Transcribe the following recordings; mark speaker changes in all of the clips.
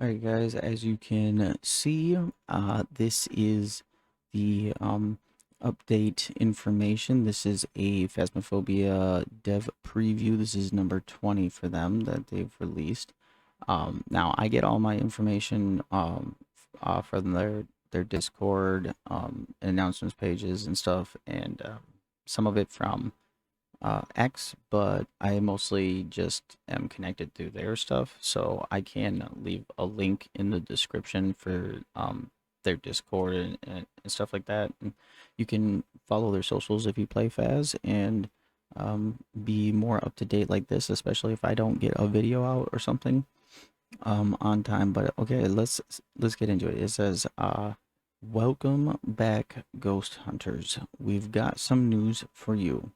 Speaker 1: Alright guys, as you can see, this is the update information. This is a Phasmophobia dev preview. This is number 20 for them that they've released. Now I get all my information from their Discord, announcements pages and stuff, and some of it from X, but I mostly just am connected through their stuff, so I can leave a link in the description for their Discord and stuff like that. And you can follow their socials if you play Faz and be more up to date like this, especially if I don't get a video out or something on time. But okay, let's get into it. It says welcome back, ghost hunters. We've got some news for you.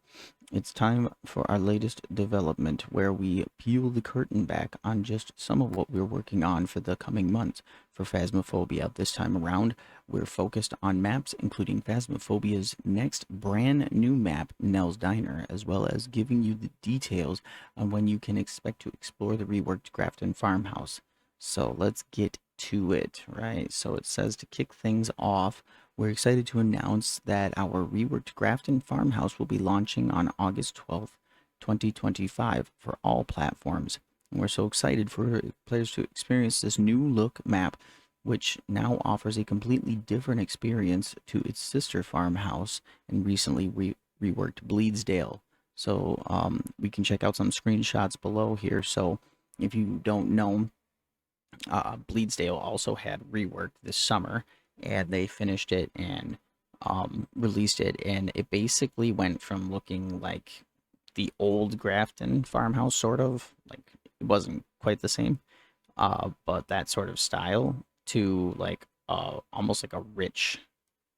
Speaker 1: It's time for our latest development where we peel the curtain back on just some of what we're working on for the coming months. For Phasmophobia this time around, we're focused on maps including Phasmophobia's next brand new map, Nell's Diner, as well as giving you the details on when you can expect to explore the reworked Grafton Farmhouse. So let's get to it, right? So it says to kick things off, we're excited to announce that our reworked Grafton Farmhouse will be launching on August 12th, 2025 for all platforms. And we're so excited for players to experience this new look map, which now offers a completely different experience to its sister farmhouse and recently reworked Bleedsdale. So we can check out some screenshots below here. So if you don't know, Bleedsdale also had reworked this summer, and they finished it and released it, and it basically went from looking like the old Grafton farmhouse, sort of like it wasn't quite the same, but that sort of style to like almost like a rich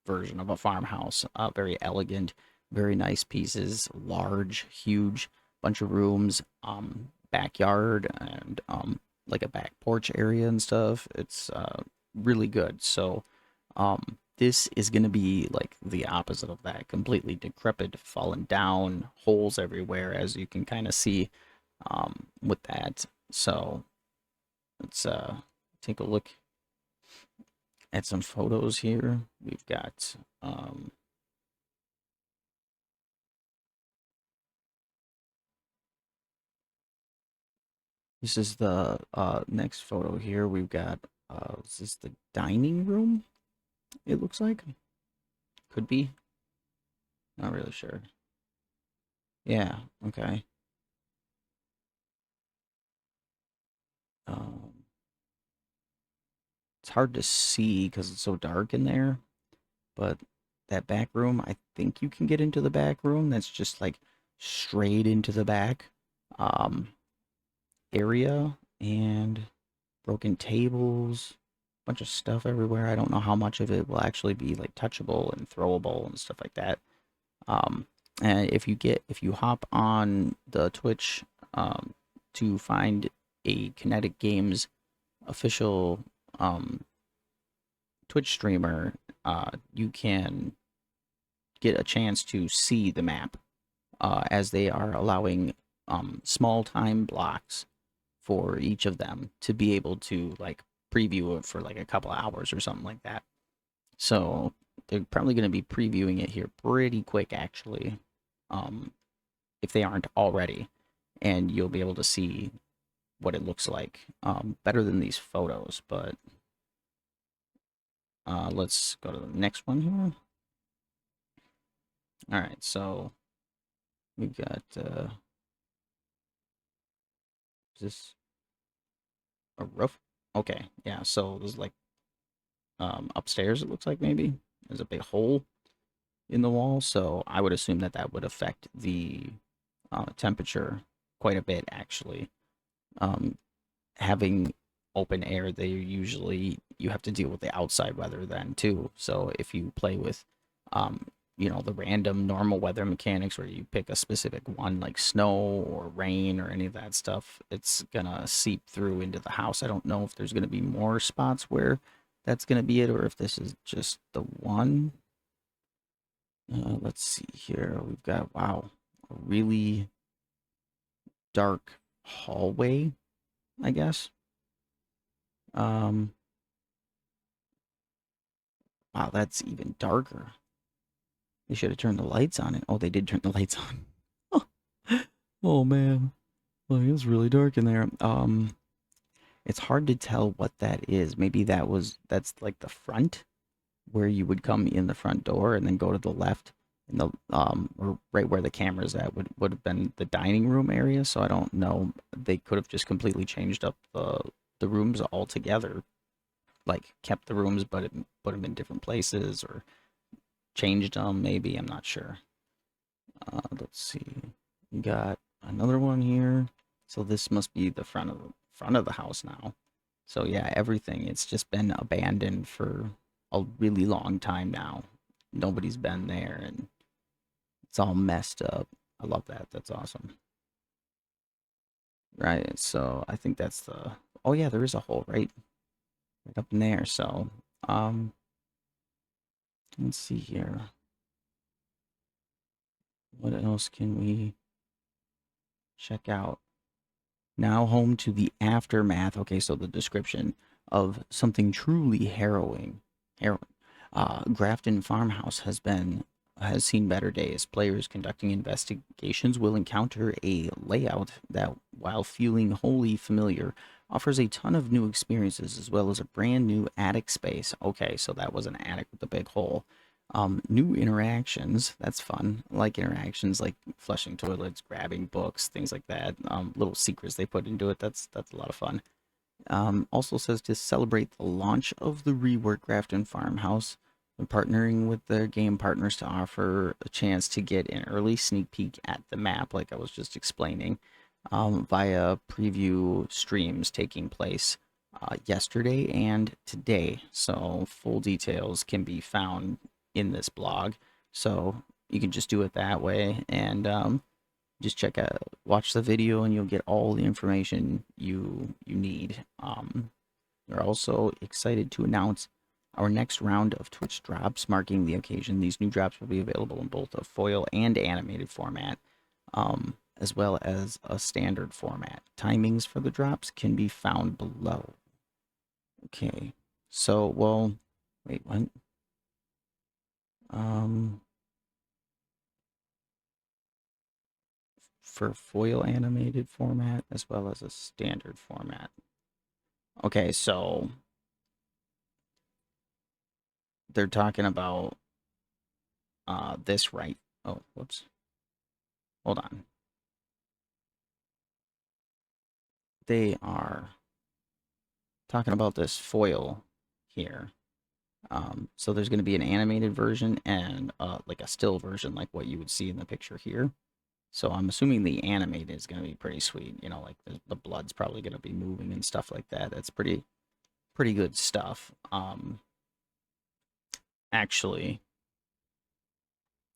Speaker 1: version of a farmhouse, very elegant, very nice pieces, large, huge, bunch of rooms, backyard, and like a back porch area and stuff. It's really good. So this is going to be like the opposite of that, completely decrepit, fallen down, holes everywhere, as you can kind of see with that. So let's take a look at some photos here. We've got this is the next photo here. We've got this is the dining room, it looks like. Could be. Not really sure. Yeah, okay. Um, it's hard to see because it's so dark in there, but that back room, I think you can get into the back room. That's just like straight into the back um, area, and broken tables, bunch of stuff everywhere. I don't know how much of it will actually be like touchable and throwable and stuff like that. Um, and if you hop on the Twitch to find a Kinetic Games official Twitch streamer, you can get a chance to see the map as they are allowing small time blocks for each of them to be able to like preview it for like a couple hours or something like that. So they're probably going to be previewing it here pretty quick, actually, um, if they aren't already, and you'll be able to see what it looks like better than these photos. But let's go to the next one here. All right, so we've got is this a roof? Okay, yeah. So there's like upstairs. It looks like maybe there's a big hole in the wall, so I would assume that that would affect the temperature quite a bit, actually. Um, Having open air, they usually you have to deal with the outside weather then too. So if you play with, um, the random normal weather mechanics where you pick a specific one like snow or rain or any of that stuff, it's gonna seep through into the house. I don't know if there's gonna be more spots where that's gonna be it, or if this is just the one. Let's see here. We've got, wow, a really dark hallway, I guess. Um, wow, that's even darker. They should have turned the lights on it. Oh, they did turn the lights on. Oh man. Well, it was really dark in there. It's hard to tell what that is. Maybe that's like the front where you would come in the front door and then go to the left and the or right where the camera's at would have been the dining room area. So I don't know. They could have just completely changed up the rooms altogether. Like kept the rooms but put them in different places or changed them maybe. I'm not sure. Let's see. We got another one here. So this must be the front of the house now. So yeah, everything it's just been abandoned for a really long time now. Nobody's been there and it's all messed up. I love that. That's awesome. Right. So I think that's the oh yeah, there is a hole right up in there. So um let's see here. What else can we check out? Now home to the aftermath. Okay, so the description of something truly harrowing. Harrowing. Grafton Farmhouse has seen better days. Players conducting investigations will encounter a layout that, while feeling wholly familiar, offers a ton of new experiences as well as a brand new attic space. Okay, so that was an attic with a big hole. New interactions. That's fun. Like interactions like flushing toilets, grabbing books, things like that. Little secrets they put into it. That's a lot of fun. Also says to celebrate the launch of the Rework Grafton Farmhouse, and partnering with their game partners to offer a chance to get an early sneak peek at the map, like I was just explaining, via preview streams taking place yesterday and today. So full details can be found in this blog. So you can just do it that way and just watch the video, and you'll get all the information you need. We're also excited to announce our next round of Twitch drops, marking the occasion. These new drops will be available in both a foil and animated format, as well as a standard format. Timings for the drops can be found below. Okay, so well, wait, what? Um, for foil animated format as well as a standard format. Okay, so they're talking about this right. Oh, whoops. Hold on. They are talking about this foil here. So there's going to be an animated version and like a still version, like what you would see in the picture here. So I'm assuming the animated is going to be pretty sweet. You know, like the blood's probably going to be moving and stuff like that. That's pretty good stuff. Actually,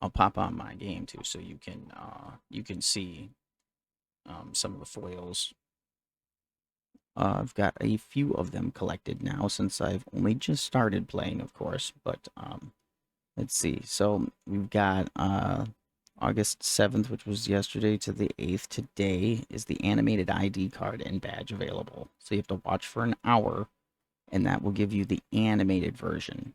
Speaker 1: I'll pop on my game too, so you can see some of the foils. I've got a few of them collected now since I've only just started playing, of course. But let's see. So we've got August 7th, which was yesterday, to the 8th. Today is the animated ID card and badge available. So you have to watch for an hour, and that will give you the animated version.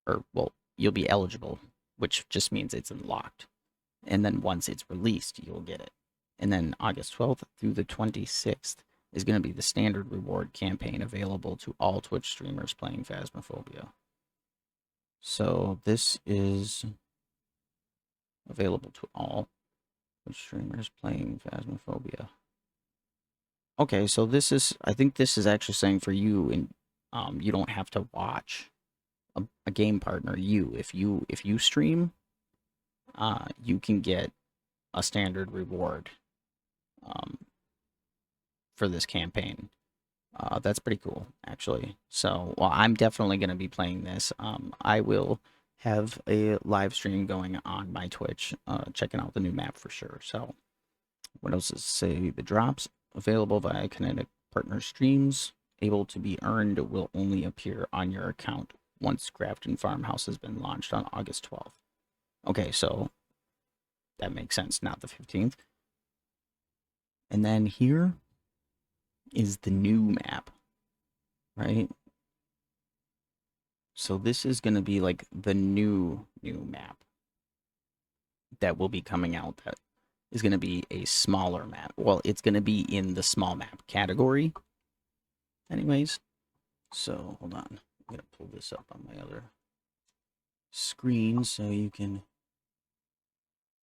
Speaker 1: Or, well, you'll be eligible, which just means it's unlocked. And then once it's released, you'll get it. And then August 12th through the 26th is going to be the standard reward campaign available to all Twitch streamers playing Phasmophobia. So this is available to all Twitch streamers playing Phasmophobia. Okay, so I think this is actually saying for you, and you don't have to watch a game partner. If you stream, you can get a standard reward um, for this campaign. That's pretty cool, actually. So, well, I'm definitely going to be playing this. I will have a live stream going on my Twitch, checking out the new map for sure. So, what else does it say? The drops available via Kinetic partner streams, able to be earned, will only appear on your account once Grafton Farmhouse has been launched on August 12th. Okay, so that makes sense, not the 15th. And then here is the new map. right? So this is going to be like the new map that will be coming out, that is going to be a smaller map. Well, it's going to be in the small map category anyways. So hold on, I'm going to pull this up on my other screen so you can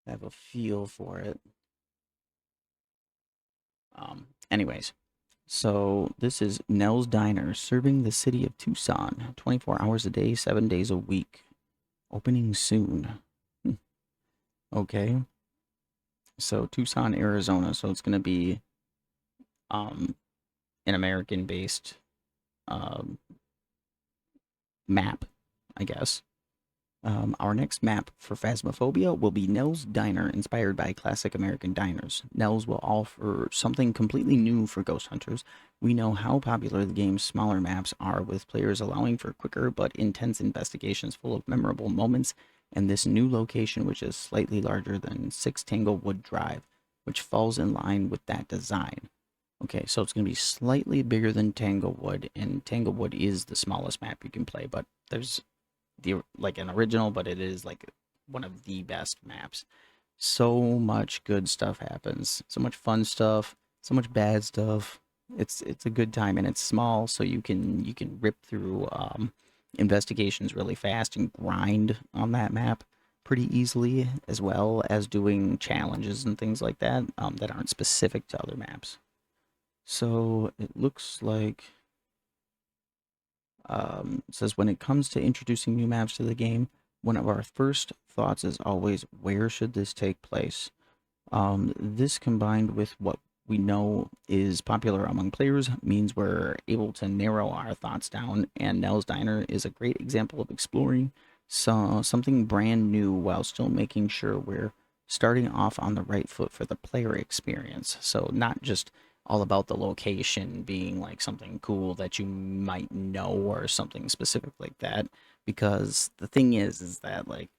Speaker 1: have a feel for it. Anyways, so this is Nell's Diner, serving the city of Tucson 24 hours a day, 7 days a week. Opening soon. Okay. So Tucson, Arizona. So it's going to be an American-based um, map, I guess. Our next map for Phasmophobia will be Nell's Diner, inspired by classic American diners. Nell's will offer something completely new for ghost hunters. We know how popular the game's smaller maps are, with players allowing for quicker but intense investigations full of memorable moments, and this new location, which is slightly larger than 6 Tanglewood Drive, which falls in line with that design. Okay, so it's going to be slightly bigger than Tanglewood, and Tanglewood is the smallest map you can play, but there's like an original, but it is like one of the best maps. So much good stuff happens, so much fun stuff, so much bad stuff. It's a good time, and it's small, so you can rip through investigations really fast and grind on that map pretty easily, as well as doing challenges and things like that that aren't specific to other maps. So it looks like it says, when it comes to introducing new maps to the game, one of our first thoughts is always, where should this take place? This, combined with what we know is popular among players, means we're able to narrow our thoughts down, and Nell's Diner is a great example of exploring something brand new while still making sure we're starting off on the right foot for the player experience. So not just all about the location being like something cool that you might know or something specific like that, because the thing is that like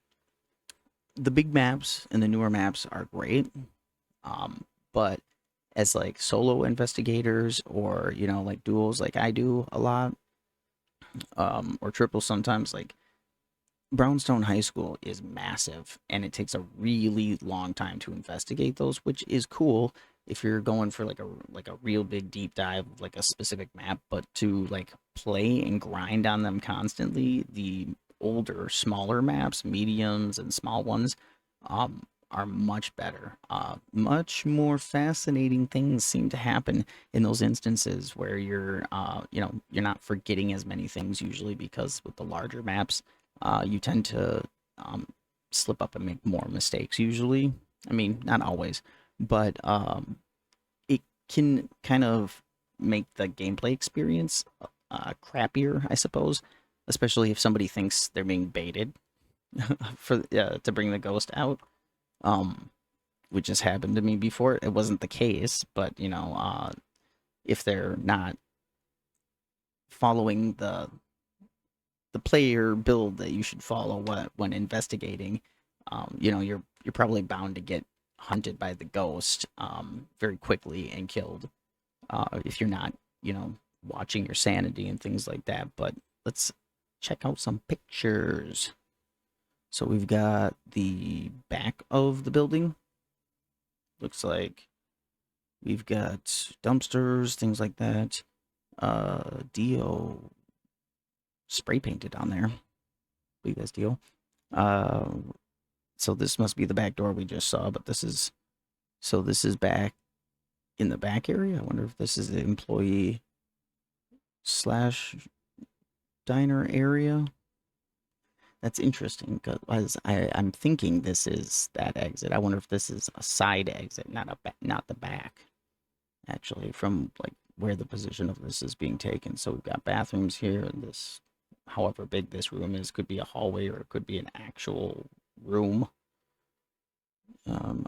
Speaker 1: the big maps and the newer maps are great, but as like solo investigators, or like duels like I do a lot, or triples sometimes, like Brownstone High School is massive, and it takes a really long time to investigate those, which is cool if you're going for like a real big deep dive, like a specific map. But to like play and grind on them constantly, the older, smaller maps, mediums and small ones, are much better. Much more fascinating things seem to happen in those instances where you're not forgetting as many things usually, because with the larger maps you tend to um, slip up and make more mistakes usually. I mean, not always, but it can kind of make the gameplay experience crappier, I suppose, especially if somebody thinks they're being baited for to bring the ghost out. Um, which has happened to me before. It wasn't the case, but if they're not following the player build that you should follow when investigating, you're probably bound to get hunted by the ghost very quickly and killed if you're not, watching your sanity and things like that. But let's check out some pictures. So we've got the back of the building. Looks like we've got dumpsters, things like that. Dio spray painted on there. I believe that's Dio. Uh, so this must be the back door we just saw, but this is back in the back area. I wonder if this is the employee slash diner area. That's interesting, because I'm thinking this is that exit. I wonder if this is a side exit, not the back, actually, from like where the position of this is being taken. So we've got bathrooms here, and this, however big this room is, could be a hallway or it could be an actual room.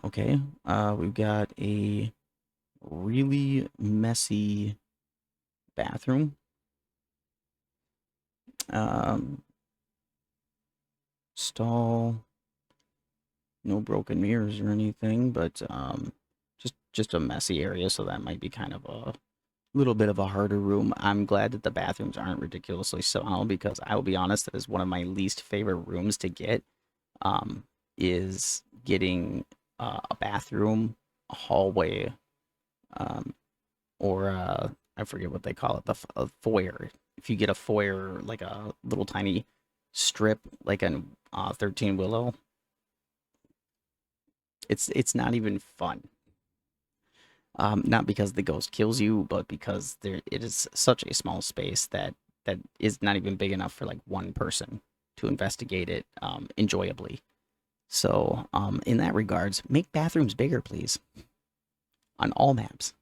Speaker 1: Okay, we've got a really messy bathroom. Stall, no broken mirrors or anything, but just a messy area, so that might be kind of little bit of a harder room. I'm glad that the bathrooms aren't ridiculously small because I will be honest, that is one of my least favorite rooms to get. Um, is getting a bathroom, a hallway, um, or I forget what they call it, a foyer. If you get a foyer, like a little tiny strip, like an 13 Willow, it's not even fun. Not because the ghost kills you, but because it is such a small space that is not even big enough for like one person to investigate it enjoyably. So, in that regards, make bathrooms bigger, please, on all maps.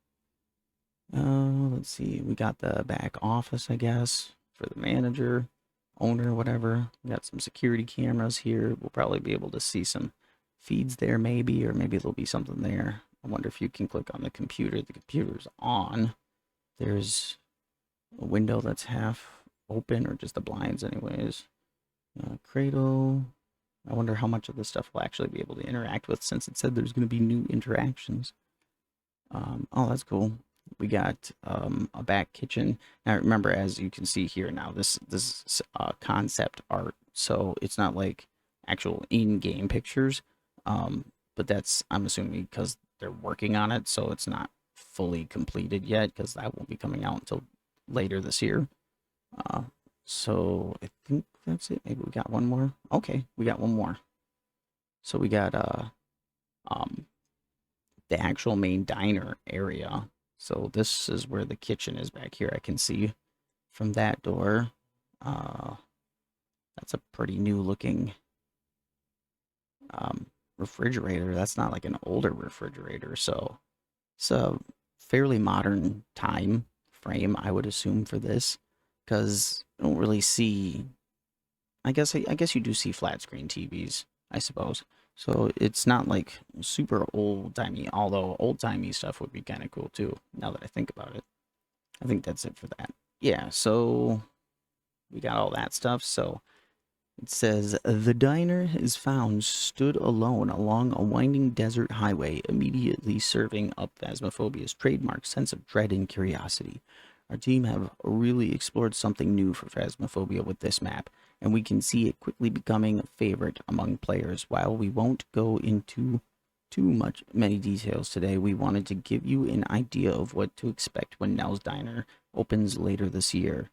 Speaker 1: Let's see. We got the back office, I guess, for the manager, owner, whatever. We got some security cameras here. We'll probably be able to see some feeds there, maybe, or maybe there'll be something there. I wonder if you can click on the computer. The computer's on. There's a window that's half open, or just the blinds, anyways. Cradle. I wonder how much of this stuff we'll actually be able to interact with since it said there's going to be new interactions. Oh, that's cool. We got a back kitchen. Now remember, as you can see here now, this is concept art, so it's not like actual in-game pictures. But that's, I'm assuming, because they're working on it, so it's not fully completed yet, because that won't be coming out until later this year. Uh, so I think that's it. Maybe we got one more. Okay, we got one more. So we got um the actual main diner area. So this is where the kitchen is back here. I can see from that door. Uh, that's a pretty new looking refrigerator. That's not like an older refrigerator. So it's a fairly modern time frame, I would assume, for this, because I don't really see. I guess you do see flat screen TVs, I suppose. So it's not like super old timey, although old timey stuff would be kind of cool too, now that I think about it. I think that's it for that. Yeah, so we got all that stuff. So it says the diner is found stood alone along a winding desert highway, immediately serving up Phasmophobia's trademark sense of dread and curiosity. Our team have really explored something new for Phasmophobia with this map, and we can see it quickly becoming a favorite among players. While we won't go into many details today, we wanted to give you an idea of what to expect when Nell's Diner opens later this year.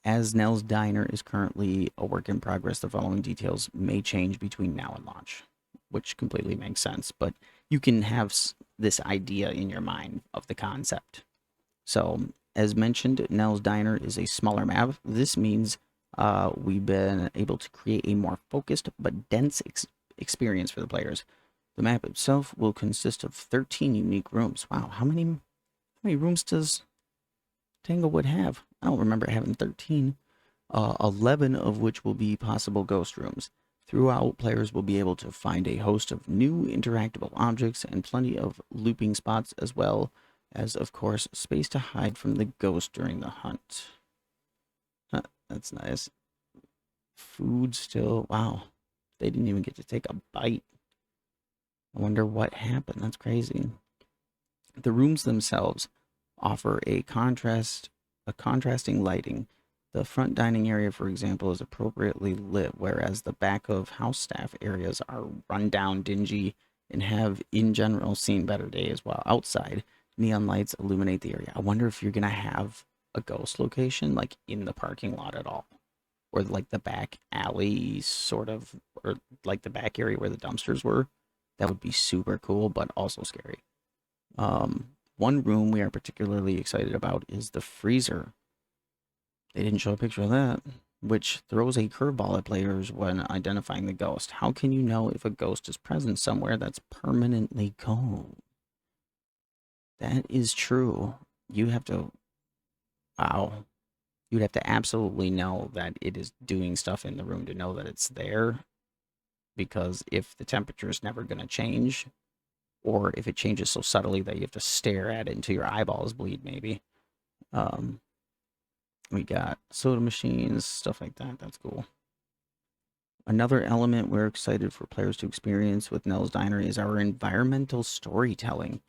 Speaker 1: As Nell's Diner is currently a work in progress, the following details may change between now and launch, which completely makes sense, but you can have this idea in your mind of the concept. So, as mentioned, Nell's Diner is a smaller map. This means we've been able to create a more focused but dense experience for the players. The map itself will consist of 13 unique rooms. Wow, how many rooms does Tanglewood have? I don't remember having 13. 11 of which will be possible ghost rooms. Throughout, players will be able to find a host of new interactable objects and plenty of looping spots, as well as, of course, space to hide from the ghost during the hunt. That's nice. Food still, wow. They didn't even get to take a bite. I wonder what happened. That's crazy. The rooms themselves offer a contrasting lighting. The front dining area, for example, is appropriately lit, whereas the back of house staff areas are run down, dingy, and have, in general, seen better days, while outside, neon lights illuminate the area. I wonder if you're going to have a ghost location, like, in the parking lot at all. Or, like, the back alley, sort of, or, like, the back area where the dumpsters were. That would be super cool, but also scary. One room we are particularly excited about is the freezer. They didn't show a picture of that, which throws a curveball at players when identifying the ghost. How can you know if a ghost is present somewhere that's permanently cold? That is true. You have to, wow. You'd have to absolutely know that it is doing stuff in the room to know that it's there. Because if the temperature is never going to change, or if it changes so subtly that you have to stare at it until your eyeballs bleed, maybe. Um, we got soda machines, stuff like that. That's cool. Another element we're excited for players to experience with Nell's Diner is our environmental storytelling.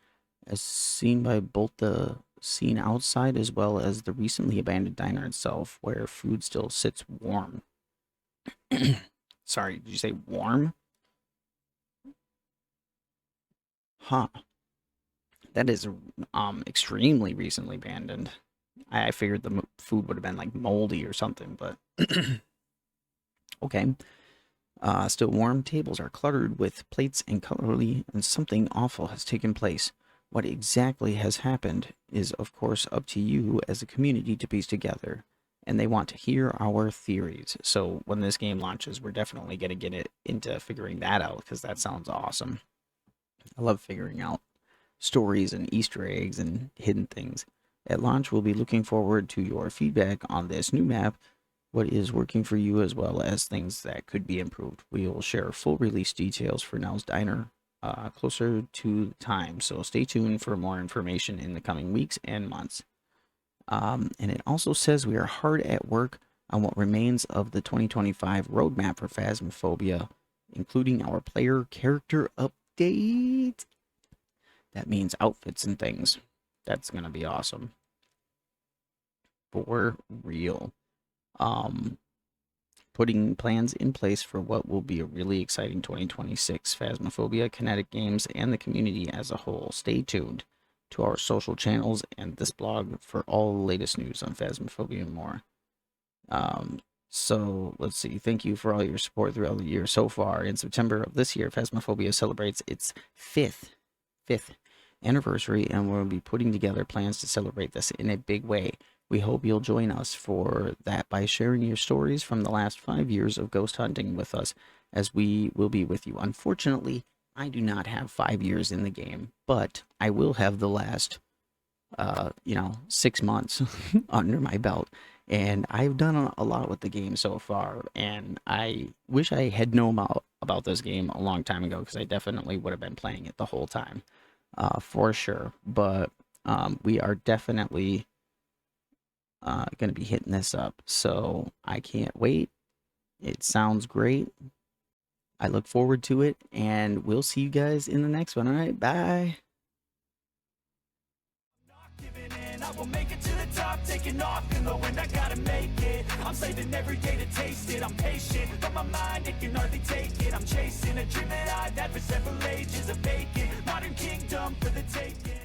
Speaker 1: As seen by both the seen outside, as well as the recently abandoned diner itself, where food still sits warm. Sorry, did you say warm? Huh. That is extremely recently abandoned. I figured the food would have been like moldy or something, but okay. Still warm. Tables are cluttered with plates and cutlery, and something awful has taken place. What exactly has happened is, of course, up to you as a community to piece together, and they want to hear our theories. So when this game launches, we're definitely going to get it into figuring that out, because that sounds awesome. I love figuring out stories and Easter eggs and hidden things. At launch, we'll be looking forward to your feedback on this new map, what is working for you, as well as things that could be improved. We will share full release details for Nell's Diner closer to the time, so stay tuned for more information in the coming weeks and months. And it also says we are hard at work on what remains of the 2025 roadmap for Phasmophobia, including our player character update. That means outfits and things. That's gonna be awesome. For real. Putting plans in place for what will be a really exciting 2026 Phasmophobia, Kinetic games, and the community as a whole. Stay tuned to our social channels and this blog for all the latest news on Phasmophobia and more. So let's see. Thank you for all your support throughout the year so far. In September of this year, Phasmophobia celebrates its fifth anniversary, and we'll be putting together plans to celebrate this in a big way. We hope you'll join us for that by sharing your stories from the last 5 years of ghost hunting with us, as we will be with you. Unfortunately, I do not have 5 years in the game, but I will have the last, 6 months under my belt. And I've done a lot with the game so far, and I wish I had known about this game a long time ago, because I definitely would have been playing it the whole time, for sure. But we are definitely going to be hitting this up, so I can't wait. It sounds great. I look forward to it, and we'll see you guys in the next one. All right, bye.
Speaker 2: I will make it to the top, taking off in the wind, I gotta make it. I'm saving every day to taste it. I'm patient, but my mind, it can hardly take it. I'm chasing a dream that I've had for several ages, a vacant modern kingdom for the taking.